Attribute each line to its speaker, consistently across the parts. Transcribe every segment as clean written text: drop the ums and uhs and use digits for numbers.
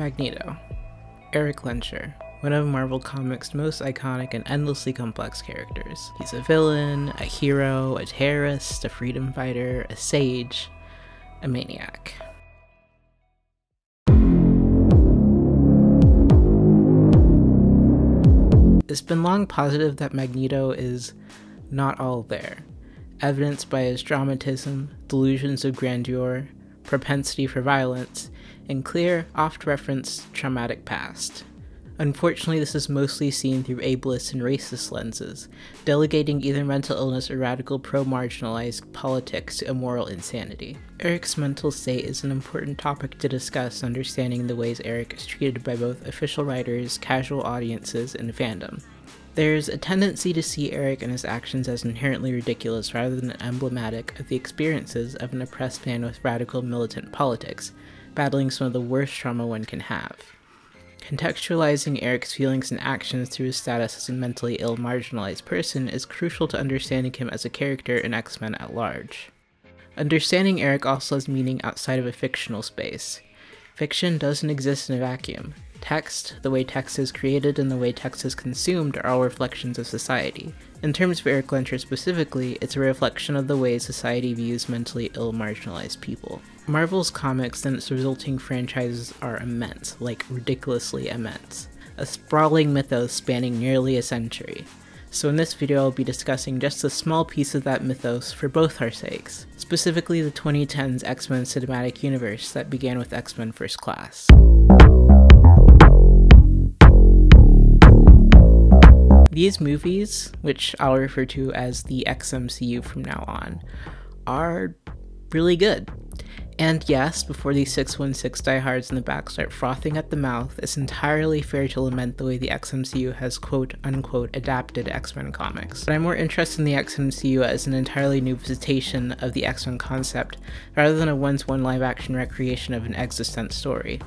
Speaker 1: Magneto. Erik Lehnsherr, one of Marvel Comics' most iconic and endlessly complex characters. He's a villain, a hero, a terrorist, a freedom fighter, a sage, a maniac. It's been long posited that Magneto is not all there, evidenced by his dramatism, delusions of grandeur, propensity for violence, and clear, oft-referenced traumatic past. Unfortunately, this is mostly seen through ableist and racist lenses, delegating either mental illness or radical pro-marginalized politics to immoral insanity. Erik's mental state is an important topic to discuss, understanding the ways Erik is treated by both official writers, casual audiences, and fandom. There's a tendency to see Erik and his actions as inherently ridiculous rather than emblematic of the experiences of an oppressed man with radical militant politics, battling some of the worst trauma one can have. Contextualizing Erik's feelings and actions through his status as a mentally ill, marginalized person is crucial to understanding him as a character in X-Men at large. Understanding Erik also has meaning outside of a fictional space. Fiction doesn't exist in a vacuum. Text, the way text is created, and the way text is consumed are all reflections of society. In terms of Erik Lehnsherr specifically, it's a reflection of the way society views mentally ill, marginalized people. Marvel's comics and its resulting franchises are immense, like ridiculously immense, a sprawling mythos spanning nearly a century. So in this video I'll be discussing just a small piece of that mythos for both our sakes, specifically the 2010s X-Men cinematic universe that began with X-Men First Class. These movies, which I'll refer to as the XMCU from now on, are really good. And yes, before these 616 diehards in the back start frothing at the mouth, it's entirely fair to lament the way the XMCU has quote-unquote adapted X-Men comics. But I'm more interested in the XMCU as an entirely new visitation of the X-Men concept, rather than a one-to-one live-action recreation of an existence story.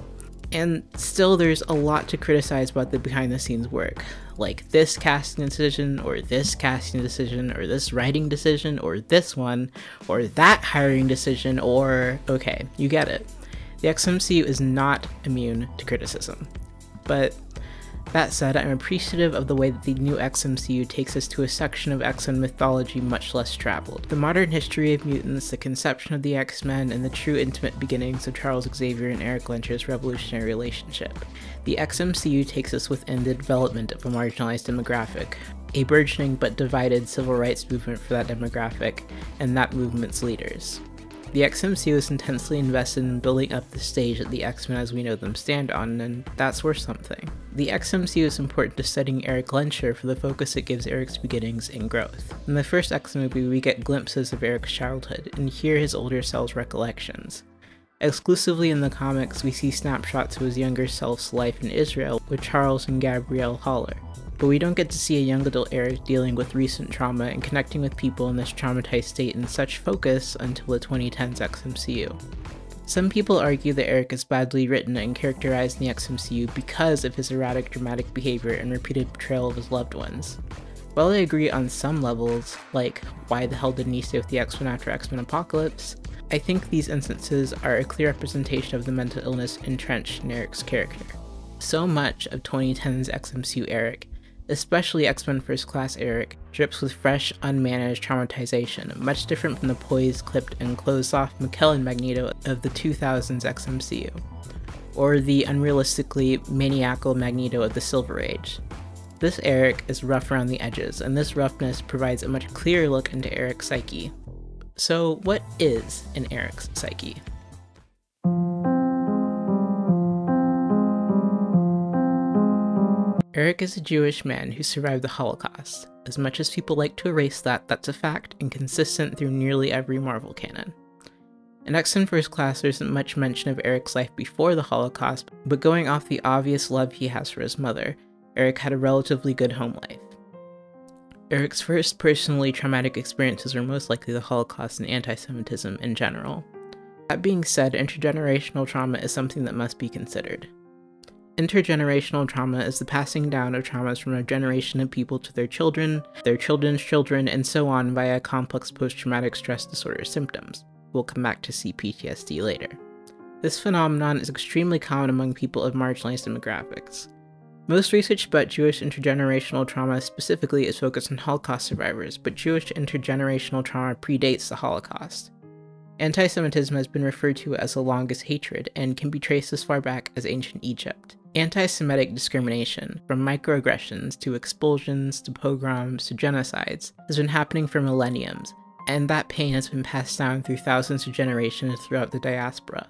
Speaker 1: And still, there's a lot to criticize about the behind-the-scenes work, like this casting decision, or this casting decision, or this writing decision, or this one, or that hiring decision, or okay, you get it. The XMCU is not immune to criticism. But that said, I'm appreciative of the way that the new XMCU takes us to a section of X-Men mythology much less traveled. The modern history of mutants, the conception of the X-Men, and the true intimate beginnings of Charles Xavier and Erik Lehnsherr's revolutionary relationship. The XMCU takes us within the development of a marginalized demographic, a burgeoning but divided civil rights movement for that demographic, and that movement's leaders. The XMCU is intensely invested in building up the stage that the X-Men as we know them stand on, and that's worth something. The XMCU is important to studying Erik Lehnsherr for the focus it gives Erik's beginnings and growth. In the first X movie, we get glimpses of Erik's childhood, and hear his older self's recollections. Exclusively in the comics, we see snapshots of his younger self's life in Israel with Charles and Gabrielle Haller. But we don't get to see a young adult Erik dealing with recent trauma and connecting with people in this traumatized state in such focus until the 2010s XMCU. Some people argue that Erik is badly written and characterized in the XMCU because of his erratic dramatic behavior and repeated portrayal of his loved ones. While I agree on some levels, like why the hell didn't he stay with the X-Men after X-Men Apocalypse, I think these instances are a clear representation of the mental illness entrenched in Erik's character. So much of 2010's XMCU Erik, especially X-Men First Class Erik, drips with fresh, unmanaged traumatization, much different from the poised, clipped, and closed-off McKellen Magneto of the 2000s XMCU, or the unrealistically maniacal Magneto of the Silver Age. This Erik is rough around the edges, and this roughness provides a much clearer look into Erik's psyche. So what is an Erik's psyche? Erik is a Jewish man who survived the Holocaust. As much as people like to erase that, that's a fact and consistent through nearly every Marvel canon. In X-Men First Class, there isn't much mention of Erik's life before the Holocaust, but going off the obvious love he has for his mother, Erik had a relatively good home life. Erik's first personally traumatic experiences were most likely the Holocaust and anti-Semitism in general. That being said, intergenerational trauma is something that must be considered. Intergenerational trauma is the passing down of traumas from a generation of people to their children's children, and so on via complex post-traumatic stress disorder symptoms. We'll come back to see PTSD later. This phenomenon is extremely common among people of marginalized demographics. Most research about Jewish intergenerational trauma specifically is focused on Holocaust survivors, but Jewish intergenerational trauma predates the Holocaust. Anti-Semitism has been referred to as the longest hatred and can be traced as far back as ancient Egypt. Anti-Semitic discrimination, from microaggressions to expulsions to pogroms to genocides, has been happening for millenniums, and that pain has been passed down through thousands of generations throughout the diaspora.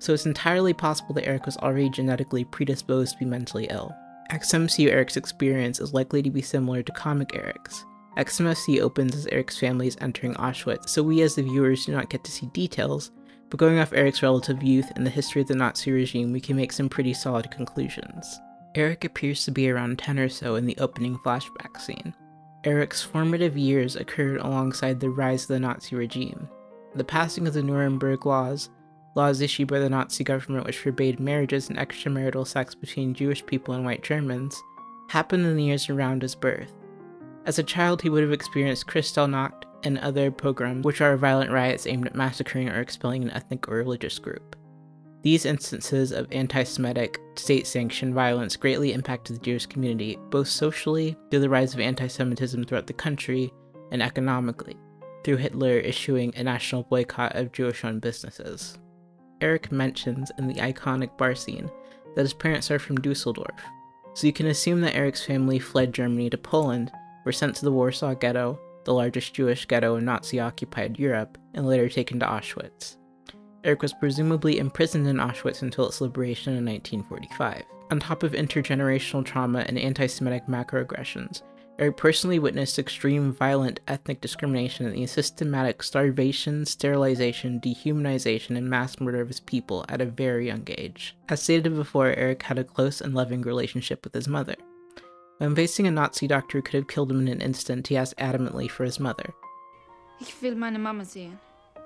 Speaker 1: So it's entirely possible that Eric was already genetically predisposed to be mentally ill. XMCU Eric's experience is likely to be similar to comic Eric's. XMFC opens as Eric's family is entering Auschwitz, so we as the viewers do not get to see details, but going off Eric's relative youth and the history of the Nazi regime, we can make some pretty solid conclusions. Eric appears to be around 10 or so in the opening flashback scene. Eric's formative years occurred alongside the rise of the Nazi regime. The passing of the Nuremberg laws issued by the Nazi government which forbade marriages and extramarital sex between Jewish people and white Germans, happened in the years around his birth. As a child, he would have experienced Kristallnacht and other pogroms, which are violent riots aimed at massacring or expelling an ethnic or religious group. These instances of anti-Semitic, state-sanctioned violence greatly impacted the Jewish community, both socially, through the rise of anti-Semitism throughout the country, and economically, through Hitler issuing a national boycott of Jewish-owned businesses. Eric mentions in the iconic bar scene that his parents are from Dusseldorf, so you can assume that Eric's family fled Germany to Poland, were sent to the Warsaw Ghetto, the largest Jewish ghetto in Nazi-occupied Europe, and later taken to Auschwitz. Eric was presumably imprisoned in Auschwitz until its liberation in 1945. On top of intergenerational trauma and anti-Semitic macroaggressions, Eric personally witnessed extreme violent ethnic discrimination and the systematic starvation, sterilization, dehumanization, and mass murder of his people at a very young age. As stated before, Eric had a close and loving relationship with his mother. When facing a Nazi doctor who could have killed him in an instant, he asked adamantly for his mother.
Speaker 2: Ich will meine Mama sehen.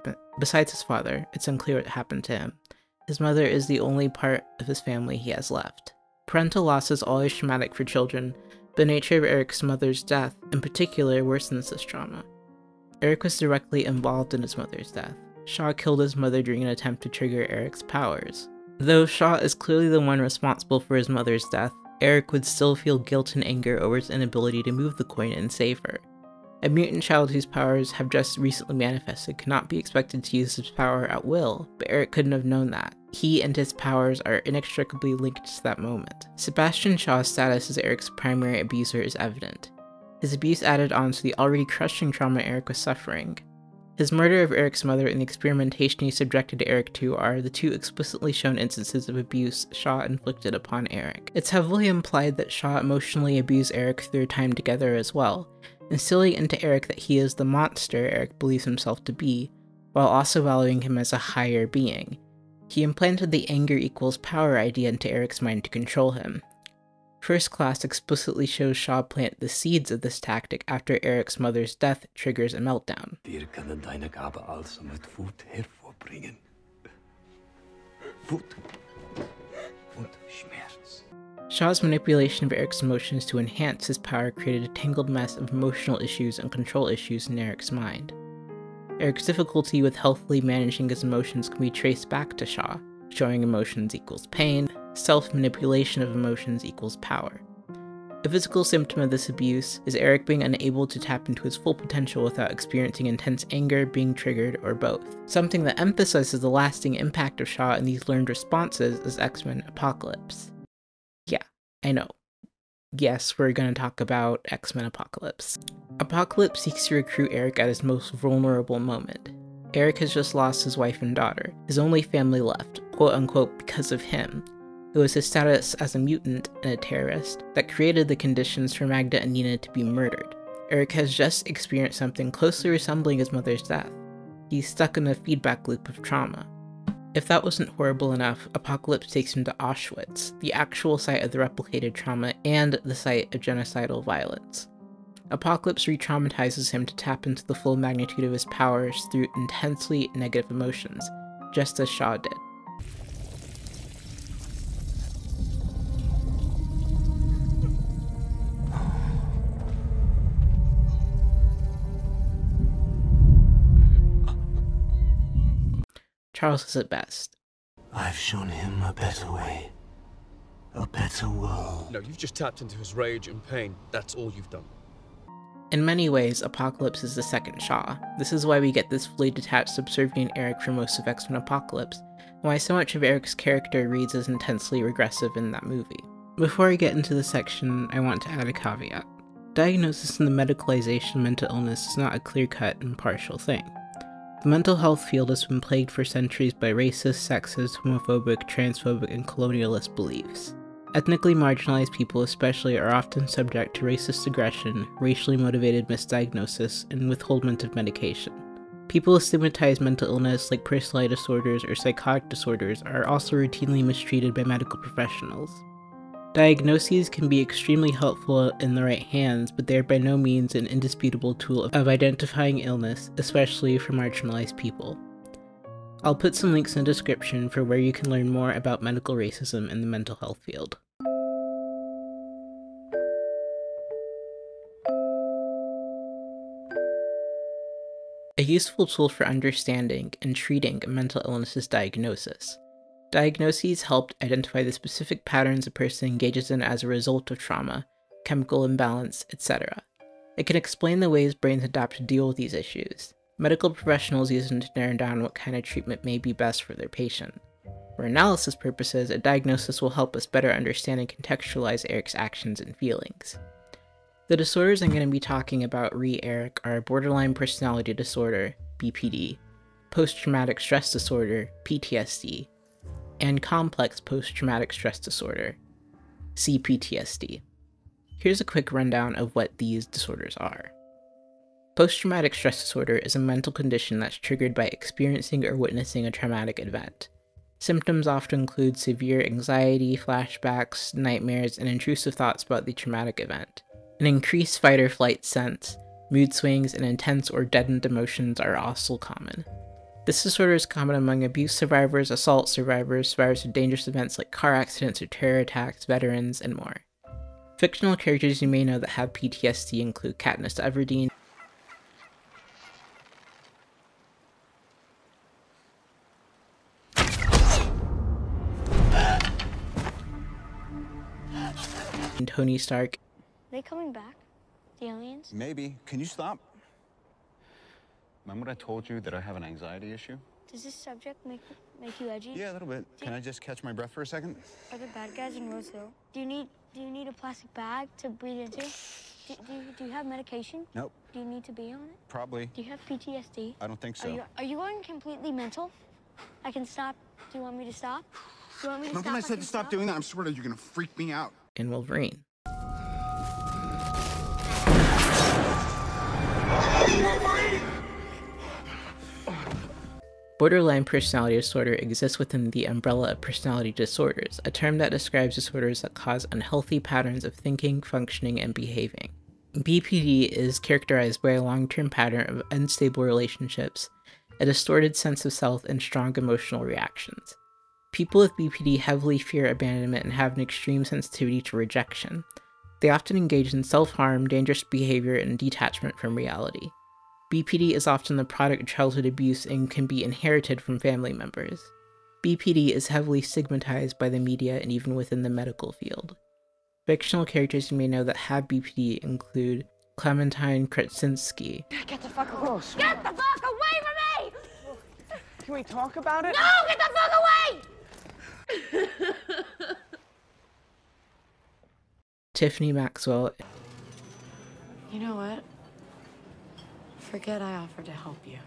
Speaker 1: But besides his father, it's unclear what happened to him. His mother is the only part of his family he has left. Parental loss is always traumatic for children, but the nature of Eric's mother's death, in particular, worsens this trauma. Eric was directly involved in his mother's death. Shaw killed his mother during an attempt to trigger Eric's powers. Though Shaw is clearly the one responsible for his mother's death, Eric would still feel guilt and anger over his inability to move the coin and save her. A mutant child whose powers have just recently manifested cannot be expected to use his power at will, but Eric couldn't have known that. He and his powers are inextricably linked to that moment. Sebastian Shaw's status as Eric's primary abuser is evident. His abuse added on to the already crushing trauma Eric was suffering. His murder of Eric's mother and the experimentation he subjected Eric to are the two explicitly shown instances of abuse Shaw inflicted upon Eric. It's heavily implied that Shaw emotionally abused Eric through their time together as well, instilling into Eric that he is the monster Eric believes himself to be, while also valuing him as a higher being. He implanted the anger equals power idea into Eric's mind to control him. First Class explicitly shows Shaw plant the seeds of this tactic after Eric's mother's death triggers a meltdown.
Speaker 3: Wir können deine Gabe also mit Wut hervorbringen. Wut und Schmerz.
Speaker 1: Shaw's manipulation of Eric's emotions to enhance his power created a tangled mess of emotional issues and control issues in Eric's mind. Eric's difficulty with healthily managing his emotions can be traced back to Shaw, showing emotions equals pain, self-manipulation of emotions equals power. A physical symptom of this abuse is Eric being unable to tap into his full potential without experiencing intense anger, being triggered, or both. Something that emphasizes the lasting impact of Shaw in these learned responses is X-Men Apocalypse. Yeah, I know. Yes, we're going to talk about X-Men Apocalypse. Apocalypse seeks to recruit Eric at his most vulnerable moment. Eric has just lost his wife and daughter, his only family left, quote-unquote, because of him. It was his status as a mutant and a terrorist that created the conditions for Magda and Nina to be murdered. Eric has just experienced something closely resembling his mother's death. He's stuck in a feedback loop of trauma. If that wasn't horrible enough, Apocalypse takes him to Auschwitz, the actual site of the replicated trauma and the site of genocidal violence. Apocalypse re-traumatizes him to tap into the full magnitude of his powers through intensely negative emotions, just as Shaw did. Charles says it best.
Speaker 3: I've shown him a better way. A better world.
Speaker 4: No, you've just tapped into his rage and pain. That's all you've done.
Speaker 1: In many ways, Apocalypse is the second Shaw. This is why we get this fully detached, subservient Eric for most of X-Men Apocalypse, and why so much of Eric's character reads as intensely regressive in that movie. Before I get into this section, I want to add a caveat. Diagnosis and the medicalization of mental illness is not a clear-cut, impartial thing. The mental health field has been plagued for centuries by racist, sexist, homophobic, transphobic, and colonialist beliefs. Ethnically marginalized people especially are often subject to racist aggression, racially motivated misdiagnosis, and withholdment of medication. People with stigmatized mental illness like personality disorders or psychotic disorders are also routinely mistreated by medical professionals. Diagnoses can be extremely helpful in the right hands, but they are by no means an indisputable tool of identifying illness, especially for marginalized people. I'll put some links in the description for where you can learn more about medical racism in the mental health field. A useful tool for understanding and treating a mental illness is diagnosis. Diagnoses help identify the specific patterns a person engages in as a result of trauma, chemical imbalance, etc. It can explain the ways brains adapt to deal with these issues. Medical professionals use them to narrow down what kind of treatment may be best for their patient. For analysis purposes, a diagnosis will help us better understand and contextualize Eric's actions and feelings. The disorders I'm going to be talking about re-Eric are borderline personality disorder, BPD, post-traumatic stress disorder, PTSD, and complex post-traumatic stress disorder, CPTSD. Here's a quick rundown of what these disorders are. Post-traumatic stress disorder is a mental condition that's triggered by experiencing or witnessing a traumatic event. Symptoms often include severe anxiety, flashbacks, nightmares, and intrusive thoughts about the traumatic event. An increased fight-or-flight sense, mood swings, and intense or deadened emotions are also common. This disorder is common among abuse survivors, assault survivors, survivors of dangerous events like car accidents or terror attacks, veterans, and more. Fictional characters you may know that have PTSD include Katniss Everdeen, and Tony Stark.
Speaker 5: Are they coming back? The aliens?
Speaker 6: Maybe. Can you stop? Remember I told you that I have an anxiety issue?
Speaker 5: Does this subject make you edgy?
Speaker 6: Yeah, a little bit. Can I just catch my breath for a second?
Speaker 5: Are the bad guys in Rose Hill? Do you need a plastic bag to breathe into? Do you have medication?
Speaker 6: Nope.
Speaker 5: Do you need to be on it?
Speaker 6: Probably.
Speaker 5: Do you have PTSD?
Speaker 6: I don't think so.
Speaker 5: Are you going completely mental? I can stop. Do you want me to stop? Do you want me to
Speaker 6: Remember
Speaker 5: stop?
Speaker 6: when I said to stop doing that? I'm swear you're gonna freak me out.
Speaker 1: and Wolverine. Borderline personality disorder exists within the umbrella of personality disorders, a term that describes disorders that cause unhealthy patterns of thinking, functioning, and behaving. BPD is characterized by a long-term pattern of unstable relationships, a distorted sense of self, and strong emotional reactions. People with BPD heavily fear abandonment and have an extreme sensitivity to rejection. They often engage in self-harm, dangerous behavior, and detachment from reality. BPD is often the product of childhood abuse and can be inherited from family members. BPD is heavily stigmatized by the media and even within the medical field. Fictional characters you may know that have BPD include Clementine Krasinski,
Speaker 7: Get the fuck away!
Speaker 5: Get the fuck away from me!
Speaker 7: Can we talk about it?
Speaker 5: No, get the fuck away!
Speaker 1: Tiffany Maxwell,
Speaker 8: You know what? Forget I offered to help you.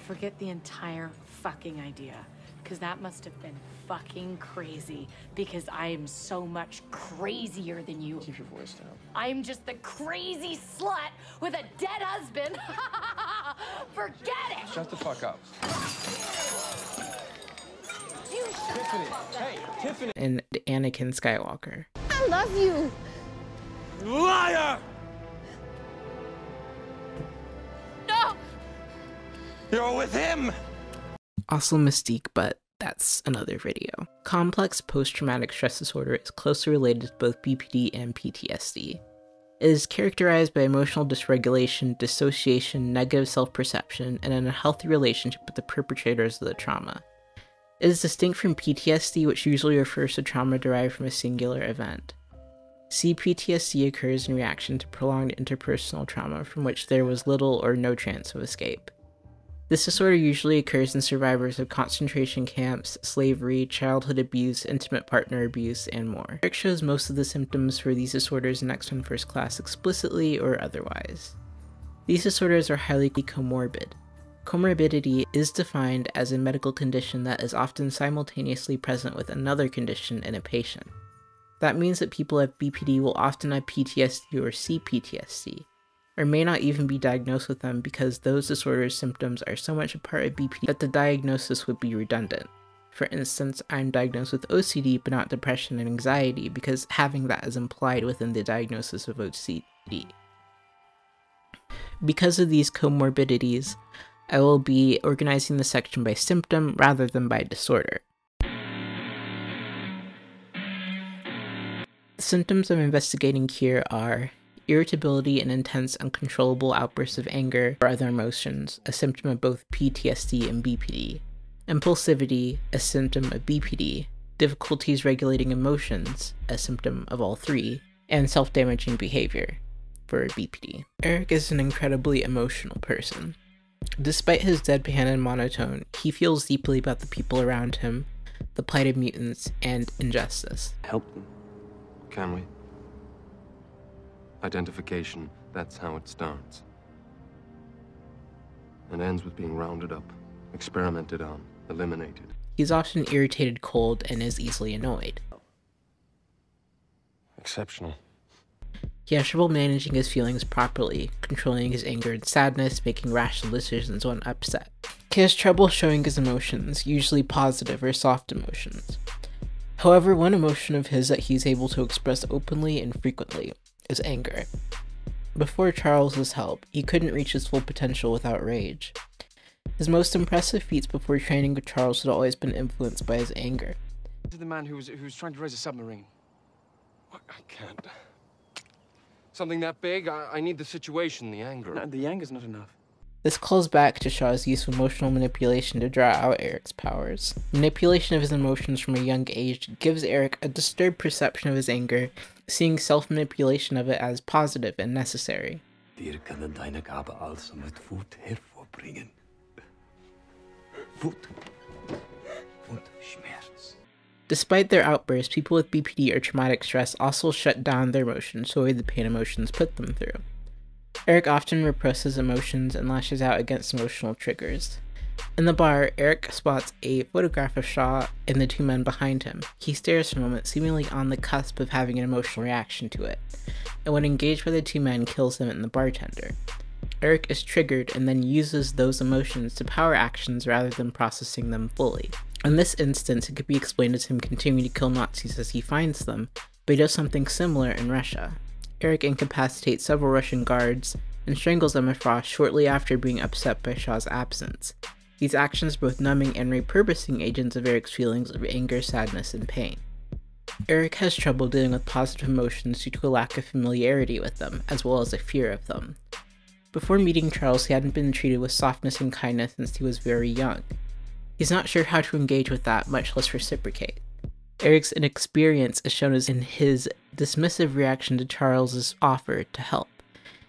Speaker 8: Forget the entire fucking idea. Because that must have been fucking crazy. Because I am so much crazier than you.
Speaker 4: Keep your voice down.
Speaker 8: I'm just the crazy slut with a dead husband. Forget it!
Speaker 4: Shut the fuck up.
Speaker 8: You shut
Speaker 4: Tiffany,
Speaker 8: the fuck up.
Speaker 4: hey, Tiffany!
Speaker 1: and Anakin Skywalker.
Speaker 5: I love you!
Speaker 4: Liar!
Speaker 5: No!
Speaker 4: You're with him!
Speaker 1: Also Mystique, but that's another video. Complex post-traumatic stress disorder is closely related to both BPD and PTSD. It is characterized by emotional dysregulation, dissociation, negative self-perception, and an unhealthy relationship with the perpetrators of the trauma. It is distinct from PTSD, which usually refers to trauma derived from a singular event. CPTSD occurs in reaction to prolonged interpersonal trauma from which there was little or no chance of escape. This disorder usually occurs in survivors of concentration camps, slavery, childhood abuse, intimate partner abuse, and more. Eric shows most of the symptoms for these disorders in X-Men First Class explicitly or otherwise. These disorders are highly comorbid. Comorbidity is defined as a medical condition that is often simultaneously present with another condition in a patient. That means that people with BPD will often have PTSD or CPTSD, or may not even be diagnosed with them because those disorders' symptoms are so much a part of BPD that the diagnosis would be redundant. For instance, I'm diagnosed with OCD but not depression and anxiety because having that is implied within the diagnosis of OCD. Because of these comorbidities, I will be organizing the section by symptom rather than by disorder. The symptoms I'm investigating here are irritability and intense uncontrollable outbursts of anger or other emotions, a symptom of both PTSD and BPD, impulsivity, a symptom of BPD, difficulties regulating emotions, a symptom of all three, and self-damaging behavior for BPD. Eric is an incredibly emotional person. Despite his deadpan and monotone, he feels deeply about the people around him, the plight of mutants, and injustice.
Speaker 9: Help them. Can we? Identification, that's how it starts. It ends with being rounded up, experimented on, eliminated.
Speaker 1: He's often irritated, cold, and is easily annoyed.
Speaker 9: Exceptional.
Speaker 1: He has trouble managing his feelings properly, controlling his anger and sadness, making rational decisions when upset. He has trouble showing his emotions, usually positive or soft emotions. However, one emotion of his that he is able to express openly and frequently is anger. Before Charles's help, he couldn't reach his full potential without rage. His most impressive feats before training with Charles had always been influenced by his anger.
Speaker 4: To the man who was trying to raise a submarine.
Speaker 9: I can't. Something that big? I need the situation, the anger.
Speaker 4: No, the anger's not enough.
Speaker 1: This calls back to Shaw's use of emotional manipulation to draw out Eric's powers. Manipulation of his emotions from a young age gives Eric a disturbed perception of his anger, seeing self-manipulation of it as positive and necessary.
Speaker 3: Wir können deine Gabe also mit Wut hervorbringen. Wut und Schmerz.
Speaker 1: Despite their outbursts, people with BPD or traumatic stress also shut down their emotions to avoid the pain emotions put them through. Eric often represses emotions and lashes out against emotional triggers. In the bar, Eric spots a photograph of Shaw and the two men behind him. He stares for a moment, seemingly on the cusp of having an emotional reaction to it, and when engaged by the two men, kills them and the bartender. Eric is triggered and then uses those emotions to power actions rather than processing them fully. In this instance, it could be explained as him continuing to kill Nazis as he finds them, but he does something similar in Russia. Eric incapacitates several Russian guards and strangles Emma Frost shortly after being upset by Shaw's absence. These actions are both numbing and repurposing agents of Eric's feelings of anger, sadness, and pain. Eric has trouble dealing with positive emotions due to a lack of familiarity with them, as well as a fear of them. Before meeting Charles, he hadn't been treated with softness and kindness since he was very young. He's not sure how to engage with that, much less reciprocate. Eric's inexperience is shown as in his dismissive reaction to Charles's offer to help,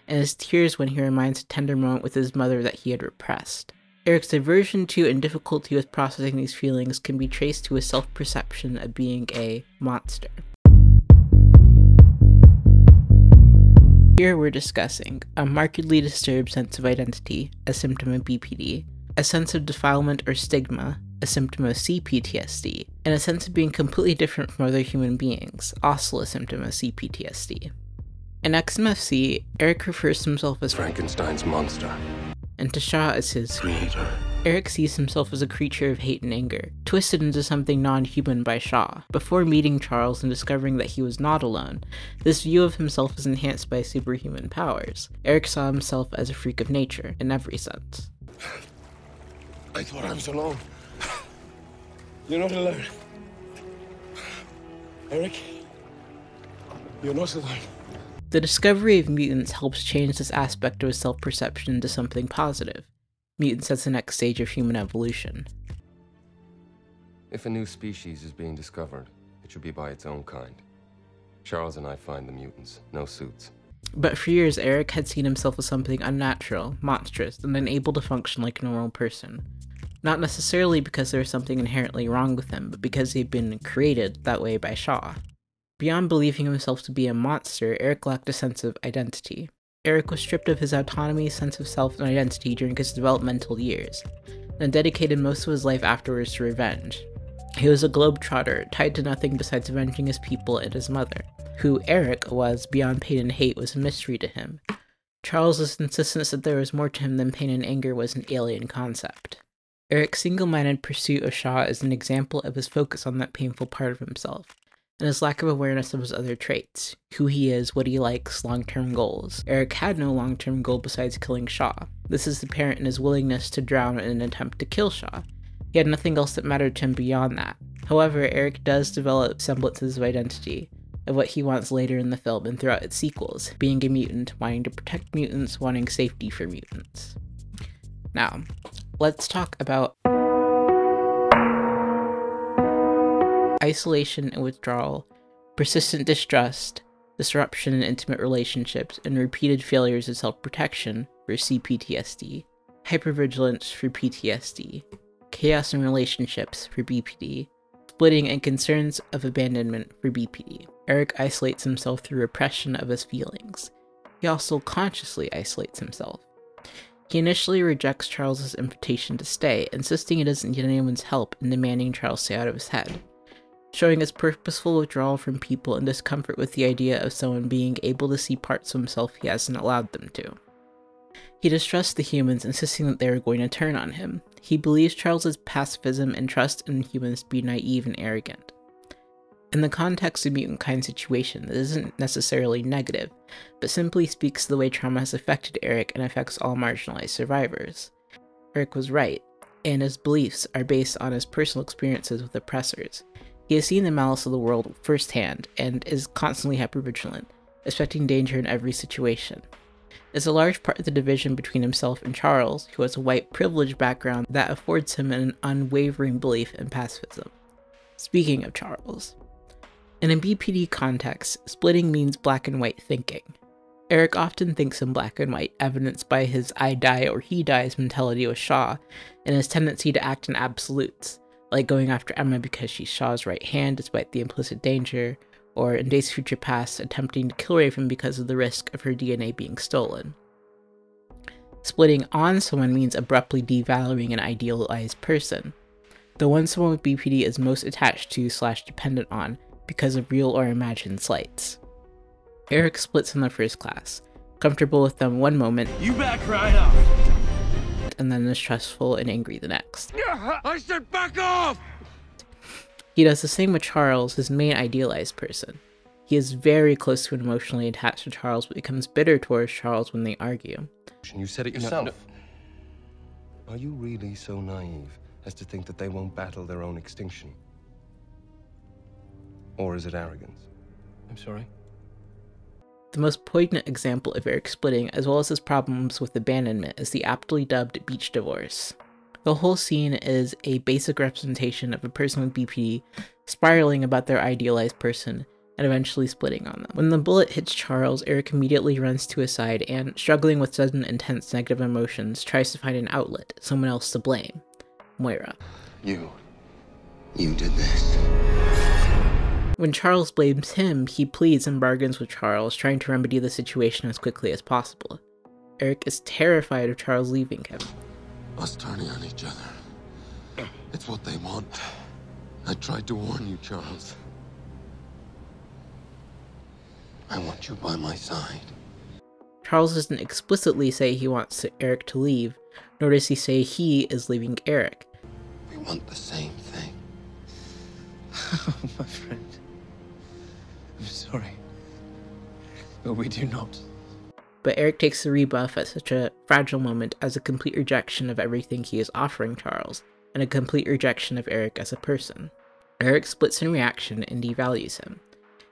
Speaker 1: and his tears when he reminds a tender moment with his mother that he had repressed. Eric's aversion to and difficulty with processing these feelings can be traced to his self-perception of being a monster. Here we're discussing a markedly disturbed sense of identity, a symptom of BPD, a sense of defilement or stigma, a symptom of CPTSD, and a sense of being completely different from other human beings, also a symptom of CPTSD. In XMFC, Eric refers to himself as
Speaker 9: Frankenstein's monster.
Speaker 1: And to Shaw as his
Speaker 3: Creator.
Speaker 1: Eric sees himself as a creature of hate and anger, twisted into something non-human by Shaw. Before meeting Charles and discovering that he was not alone, this view of himself is enhanced by superhuman powers. Eric saw himself as a freak of nature, in every sense.
Speaker 9: I thought I was alone. You're not alone. Eric, you're not alone.
Speaker 1: The discovery of mutants helps change this aspect of his self-perception into something positive. Mutants as the next stage of human evolution.
Speaker 9: If a new species is being discovered, it should be by its own kind. Charles and I find the mutants, no suits.
Speaker 1: But for years, Eric had seen himself as something unnatural, monstrous, and unable to function like a normal person. Not necessarily because there was something inherently wrong with him, but because he'd been created that way by Shaw. Beyond believing himself to be a monster, Eric lacked a sense of identity. Eric was stripped of his autonomy, sense of self, and identity during his developmental years, and dedicated most of his life afterwards to revenge. He was a globetrotter, tied to nothing besides avenging his people and his mother. Who Eric was, beyond pain and hate, was a mystery to him. Charles's insistence that there was more to him than pain and anger was an alien concept. Eric's single-minded pursuit of Shaw is an example of his focus on that painful part of himself, and his lack of awareness of his other traits, who he is, what he likes, long-term goals. Eric had no long-term goal besides killing Shaw. This is apparent in his willingness to drown in an attempt to kill Shaw. He had nothing else that mattered to him beyond that. However, Eric does develop semblances of identity, of what he wants later in the film and throughout its sequels, being a mutant, wanting to protect mutants, wanting safety for mutants. Now, let's talk about isolation and withdrawal, persistent distrust, disruption in intimate relationships, and repeated failures of self-protection for CPTSD, hypervigilance for PTSD, chaos in relationships for BPD, splitting and concerns of abandonment for BPD. Eric isolates himself through repression of his feelings. He also consciously isolates himself. He initially rejects Charles's invitation to stay, insisting he doesn't need anyone's help and demanding Charles stay out of his head, showing his purposeful withdrawal from people and discomfort with the idea of someone being able to see parts of himself he hasn't allowed them to. He distrusts the humans, insisting that they are going to turn on him. He believes Charles's pacifism and trust in humans to be naive and arrogant. In the context of mutant kind situation, this isn't necessarily negative, but simply speaks to the way trauma has affected Eric and affects all marginalized survivors. Eric was right, and his beliefs are based on his personal experiences with oppressors. He has seen the malice of the world firsthand, and is constantly hypervigilant, expecting danger in every situation. It's a large part of the division between himself and Charles, who has a white privileged background that affords him an unwavering belief in pacifism. Speaking of Charles, in a BPD context, splitting means black and white thinking. Eric often thinks in black and white, evidenced by his I die or he dies mentality with Shaw, and his tendency to act in absolutes, like going after Emma because she's Shaw's right hand despite the implicit danger, or in Days of Future Past attempting to kill Raven because of the risk of her DNA being stolen. Splitting on someone means abruptly devaluing an idealized person, the one someone with BPD is most attached to / dependent on because of real or imagined slights. Eric splits in the first class, comfortable with them one moment,
Speaker 3: You back right up!
Speaker 1: and then distrustful and angry the next.
Speaker 9: I said back off!
Speaker 1: He does the same with Charles, his main idealized person. He is very close to and emotionally attached to Charles, but becomes bitter towards Charles when they argue.
Speaker 9: You said it
Speaker 3: Yourself.
Speaker 9: Are you really so naive as to think that they won't battle their own extinction? Or is it arrogance?
Speaker 4: I'm sorry?
Speaker 1: The most poignant example of Eric splitting, as well as his problems with abandonment, is the aptly dubbed beach divorce. The whole scene is a basic representation of a person with BPD spiraling about their idealized person and eventually splitting on them. When the bullet hits Charles, Eric immediately runs to his side and, struggling with sudden intense negative emotions, tries to find an outlet, someone else to blame. Moira.
Speaker 3: You did this.
Speaker 1: When Charles blames him, he pleads and bargains with Charles, trying to remedy the situation as quickly as possible. Eric is terrified of Charles leaving him.
Speaker 3: Us turning on each other. It's what they want. I tried to warn you, Charles. I want you by my side.
Speaker 1: Charles doesn't explicitly say he wants Eric to leave, nor does he say he is leaving Eric.
Speaker 3: We want the same thing.
Speaker 4: My friend. I'm sorry. But we do not.
Speaker 1: But Eric takes the rebuff at such a fragile moment as a complete rejection of everything he is offering Charles, and a complete rejection of Eric as a person. Eric splits in reaction and devalues him.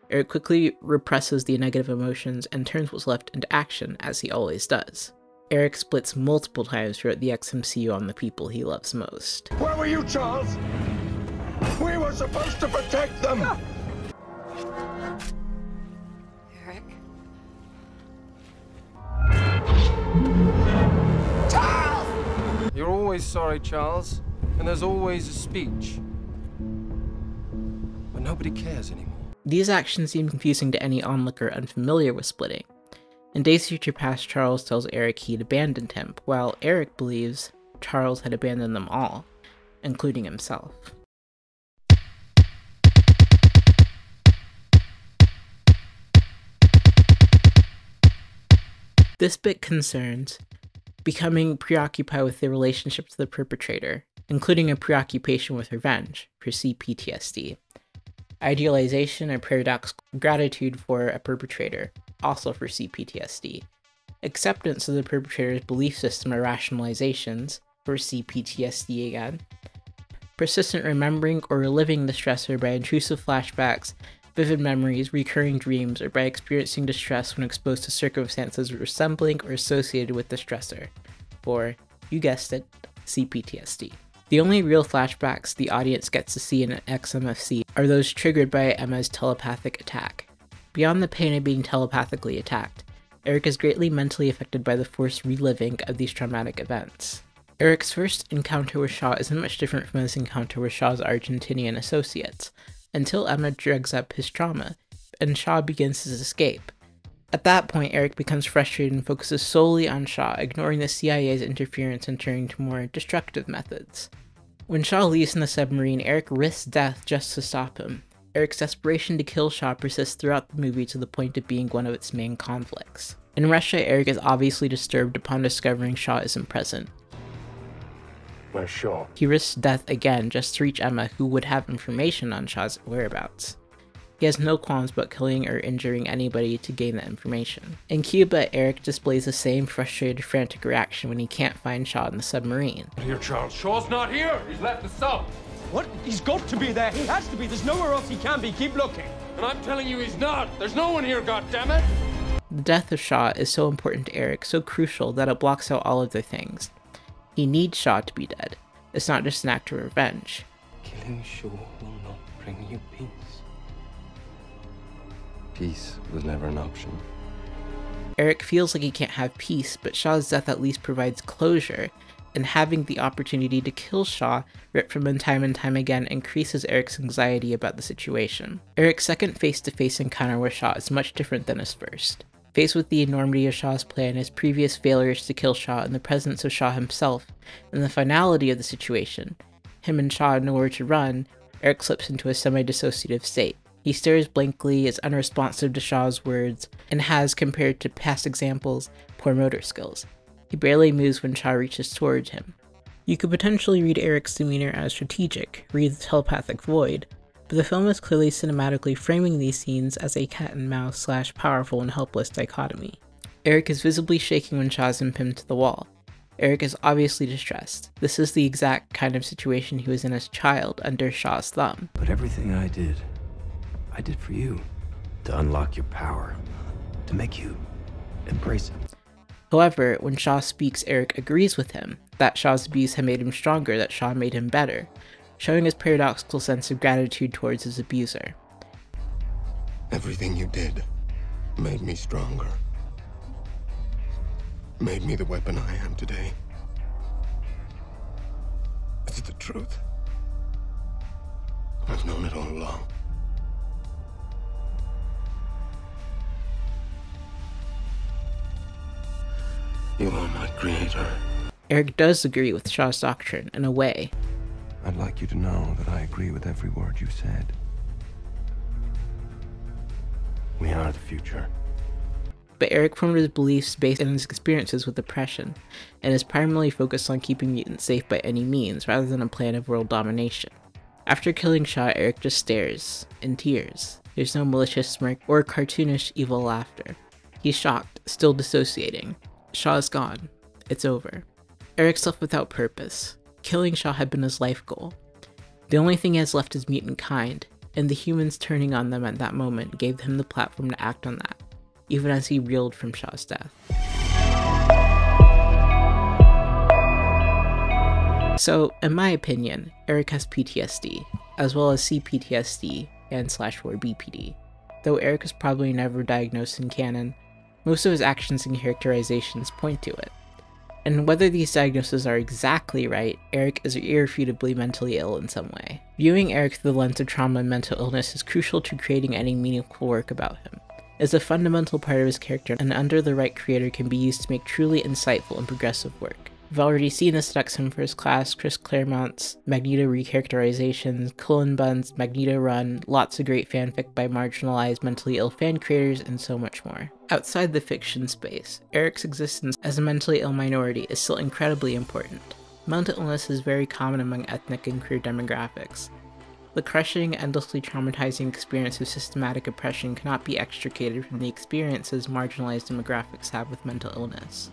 Speaker 1: Eric quickly represses the negative emotions and turns what's left into action, as he always does. Eric splits multiple times throughout the XMCU on the people he loves most.
Speaker 3: Where were you, Charles? supposed to protect them!
Speaker 8: Eric?
Speaker 9: You're always sorry, Charles, and there's always a speech. But nobody cares anymore.
Speaker 1: These actions seem confusing to any onlooker unfamiliar with splitting. In Days of Future Past, Charles tells Eric he'd abandoned him, while Eric believes Charles had abandoned them all, including himself. This bit concerns becoming preoccupied with the relationship to the perpetrator, including a preoccupation with revenge, for CPTSD. Idealization or paradoxical gratitude for a perpetrator, also for CPTSD. Acceptance of the perpetrator's belief system or rationalizations, for CPTSD again. Persistent remembering or reliving the stressor by intrusive flashbacks, vivid memories, recurring dreams, or by experiencing distress when exposed to circumstances resembling or associated with the stressor, for, you guessed it, CPTSD. The only real flashbacks the audience gets to see in XMFC are those triggered by Emma's telepathic attack. Beyond the pain of being telepathically attacked, Eric is greatly mentally affected by the forced reliving of these traumatic events. Eric's first encounter with Shaw isn't much different from his encounter with Shaw's Argentinian associates, until Emma drugs up his trauma, and Shaw begins his escape. At that point, Eric becomes frustrated and focuses solely on Shaw, ignoring the CIA's interference and turning to more destructive methods. When Shaw leaves in the submarine, Eric risks death just to stop him. Eric's desperation to kill Shaw persists throughout the movie to the point of being one of its main conflicts. In Russia, Eric is obviously disturbed upon discovering Shaw isn't present.
Speaker 3: Where's Shaw?
Speaker 1: He risks death again just to reach Emma, who would have information on Shaw's whereabouts. He has no qualms about killing or injuring anybody to gain that information. In Cuba, Eric displays the same frustrated, frantic reaction when he can't find Shaw in the submarine.
Speaker 3: Here, Charles. Shaw's not here! He's left the sub!
Speaker 4: What? He's got to be there. He has to be. There's nowhere else he can be. Keep looking.
Speaker 3: And I'm telling you he's not! There's no one here, goddammit!
Speaker 1: The death of Shaw is so important to Eric, so crucial, that it blocks out all other things. He needs Shaw to be dead. It's not just an act of revenge.
Speaker 9: Killing Shaw will not bring you peace. Peace was never an option.
Speaker 1: Eric feels like he can't have peace, but Shaw's death at least provides closure, and having the opportunity to kill Shaw, ripped from him time and time again, increases Eric's anxiety about the situation. Eric's second face-to-face encounter with Shaw is much different than his first. Faced with the enormity of Shaw's plan, his previous failures to kill Shaw, in the presence of Shaw himself, and the finality of the situation, him and Shaw nowhere to run, Eric slips into a semi-dissociative state. He stares blankly, is unresponsive to Shaw's words, and has, compared to past examples, poor motor skills. He barely moves when Shaw reaches towards him. You could potentially read Eric's demeanor as strategic, read the telepathic void, but the film is clearly cinematically framing these scenes as a cat-and-mouse / powerful and helpless dichotomy. Eric is visibly shaking when Shaw's pinned to the wall. Eric is obviously distressed. This is the exact kind of situation he was in as a child, under Shaw's thumb.
Speaker 10: But everything I did for you. To unlock your power. To make you embrace it.
Speaker 1: However, when Shaw speaks, Eric agrees with him, that Shaw's abuse had made him stronger, that Shaw made him better, showing his paradoxical sense of gratitude towards his abuser.
Speaker 3: Everything you did made me stronger. Made me the weapon I am today. It's the truth. I've known it all along. You are my creator.
Speaker 1: Eric does agree with Shaw's doctrine, in a way.
Speaker 9: I'd like you to know that I agree with every word you said. We are the future.
Speaker 1: But Eric formed his beliefs based on his experiences with oppression, and is primarily focused on keeping mutants safe by any means, rather than a plan of world domination. After killing Shaw, Eric just stares, in tears. There's no malicious smirk or cartoonish evil laughter. He's shocked, still dissociating. Shaw's gone. It's over. Eric's left without purpose. Killing Shaw had been his life goal. The only thing he has left is mutant kind, and the humans turning on them at that moment gave him the platform to act on that, even as he reeled from Shaw's death. So, in my opinion, Eric has PTSD, as well as CPTSD and /or BPD. Though Eric is probably never diagnosed in canon, most of his actions and characterizations point to it. And whether these diagnoses are exactly right, Eric is irrefutably mentally ill in some way. Viewing Eric through the lens of trauma and mental illness is crucial to creating any meaningful work about him. It is a fundamental part of his character, and under the right creator can be used to make truly insightful and progressive work. We've already seen this at X-Men First Class, Chris Claremont's Magneto recharacterizations, Cullen Bunn's Magneto Run, lots of great fanfic by marginalized mentally ill fan creators, and so much more. Outside the fiction space, Eric's existence as a mentally ill minority is still incredibly important. Mental illness is very common among ethnic and queer demographics. The crushing, endlessly traumatizing experience of systematic oppression cannot be extricated from the experiences marginalized demographics have with mental illness.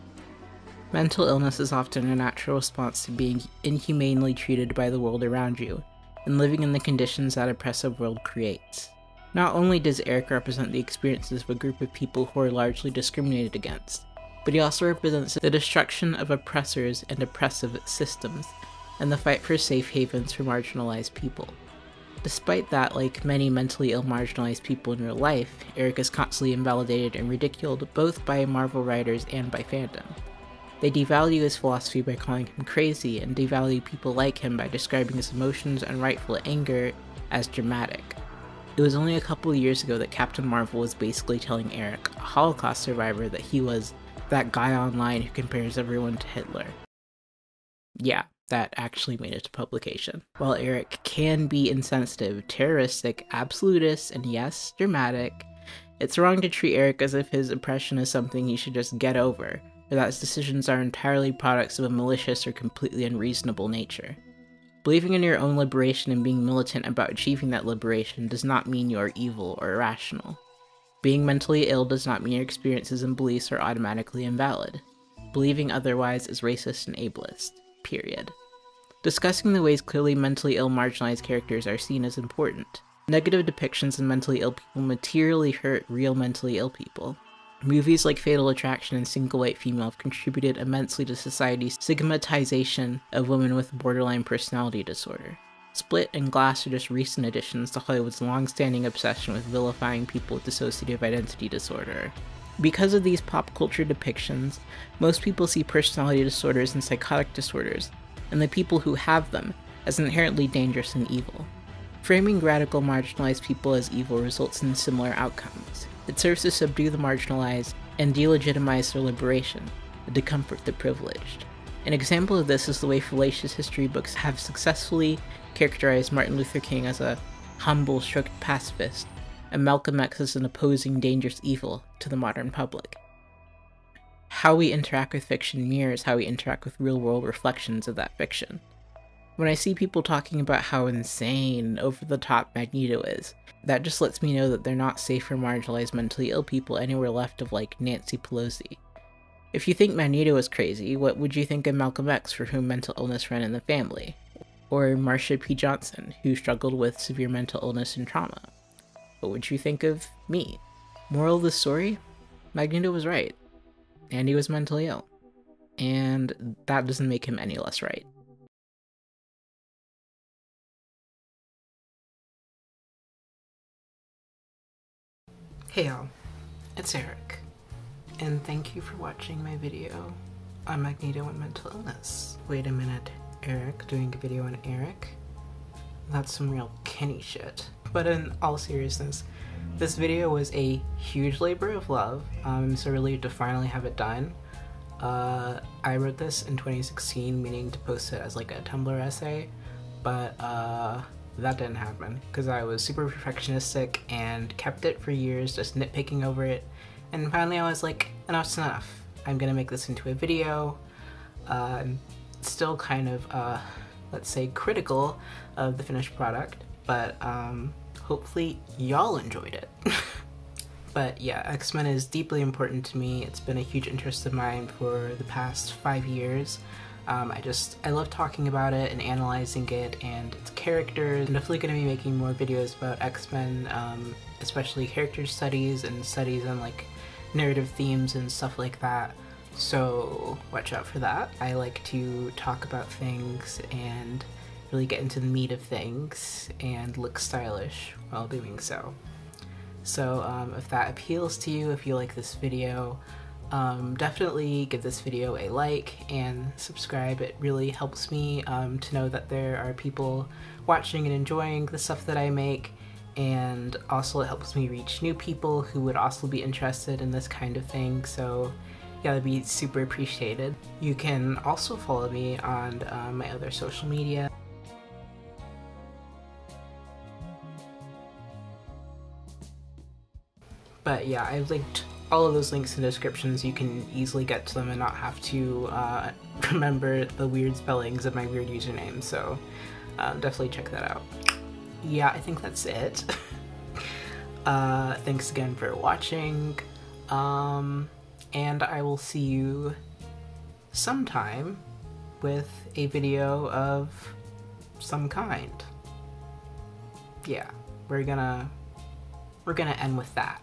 Speaker 1: Mental illness is often a natural response to being inhumanely treated by the world around you, and living in the conditions that oppressive world creates. Not only does Eric represent the experiences of a group of people who are largely discriminated against, but he also represents the destruction of oppressors and oppressive systems, and the fight for safe havens for marginalized people. Despite that, like many mentally ill marginalized people in real life, Eric is constantly invalidated and ridiculed both by Marvel writers and by fandom. They devalue his philosophy by calling him crazy, and devalue people like him by describing his emotions and rightful anger as dramatic. It was only a couple of years ago that Captain Marvel was basically telling Eric, a Holocaust survivor, that he was that guy online who compares everyone to Hitler. Yeah, that actually made it to publication. While Eric can be insensitive, terroristic, absolutist, and yes, dramatic, it's wrong to treat Eric as if his oppression is something he should just get over, or that his decisions are entirely products of a malicious or completely unreasonable nature. Believing in your own liberation and being militant about achieving that liberation does not mean you are evil or irrational. Being mentally ill does not mean your experiences and beliefs are automatically invalid. Believing otherwise is racist and ableist. Period. Discussing the ways clearly mentally ill marginalized characters are seen as important. Negative depictions of mentally ill people materially hurt real mentally ill people. Movies like Fatal Attraction and Single White Female have contributed immensely to society's stigmatization of women with borderline personality disorder. Split and Glass are just recent additions to Hollywood's long-standing obsession with vilifying people with dissociative identity disorder. Because of these pop culture depictions, most people see personality disorders and psychotic disorders, and the people who have them, as inherently dangerous and evil. Framing radical marginalized people as evil results in similar outcomes. It serves to subdue the marginalized and delegitimize their liberation, and to comfort the privileged. An example of this is the way fallacious history books have successfully characterized Martin Luther King as a humble, strict pacifist, and Malcolm X as an opposing dangerous evil to the modern public. How we interact with fiction mirrors how we interact with real-world reflections of that fiction. When I see people talking about how insane and over-the-top Magneto is, that just lets me know that they're not safe for marginalized mentally ill people anywhere left of like Nancy Pelosi. If you think Magneto is crazy, what would you think of Malcolm X, for whom mental illness ran in the family? Or Marsha P. Johnson, who struggled with severe mental illness and trauma? What would you think of me? Moral of the story? Magneto was right. And he was mentally ill. And that doesn't make him any less right. Hey y'all, it's Eric, and thank you for watching my video on Magneto and mental illness. Wait a minute, Eric doing a video on Eric? That's some real Kenny shit. But in all seriousness, this video was a huge labor of love. I'm so relieved to finally have it done. I wrote this in 2016, meaning to post it as like a Tumblr essay, but that didn't happen because I was super perfectionistic and kept it for years, just nitpicking over it. And finally I was like, enough's enough. I'm gonna make this into a video. I'm still kind of, let's say, critical of the finished product, but hopefully y'all enjoyed it. But yeah, X-Men is deeply important to me. It's been a huge interest of mine for the past 5 years. I love talking about it and analyzing it and its characters. I'm definitely going to be making more videos about X-Men, especially character studies and studies on like narrative themes and stuff like that. so watch out for that. I like to talk about things and really get into the meat of things and look stylish while doing so. So if that appeals to you, if you like this video, definitely give this video a like and subscribe. It really helps me to know that there are people watching and enjoying the stuff that I make, and also it helps me reach new people who would also be interested in this kind of thing. So yeah, that'd be super appreciated. You can also follow me on my other social media. But yeah, I've linked all of those links in the descriptions. You can easily get to them and not have to remember the weird spellings of my weird username, so definitely check that out. Yeah, I think that's it. Thanks again for watching, and I will see you sometime with a video of some kind. Yeah, we're gonna end with that.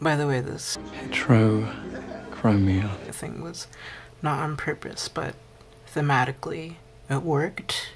Speaker 1: By the way, this
Speaker 10: Heterochromia
Speaker 1: thing was not on purpose, but thematically it worked,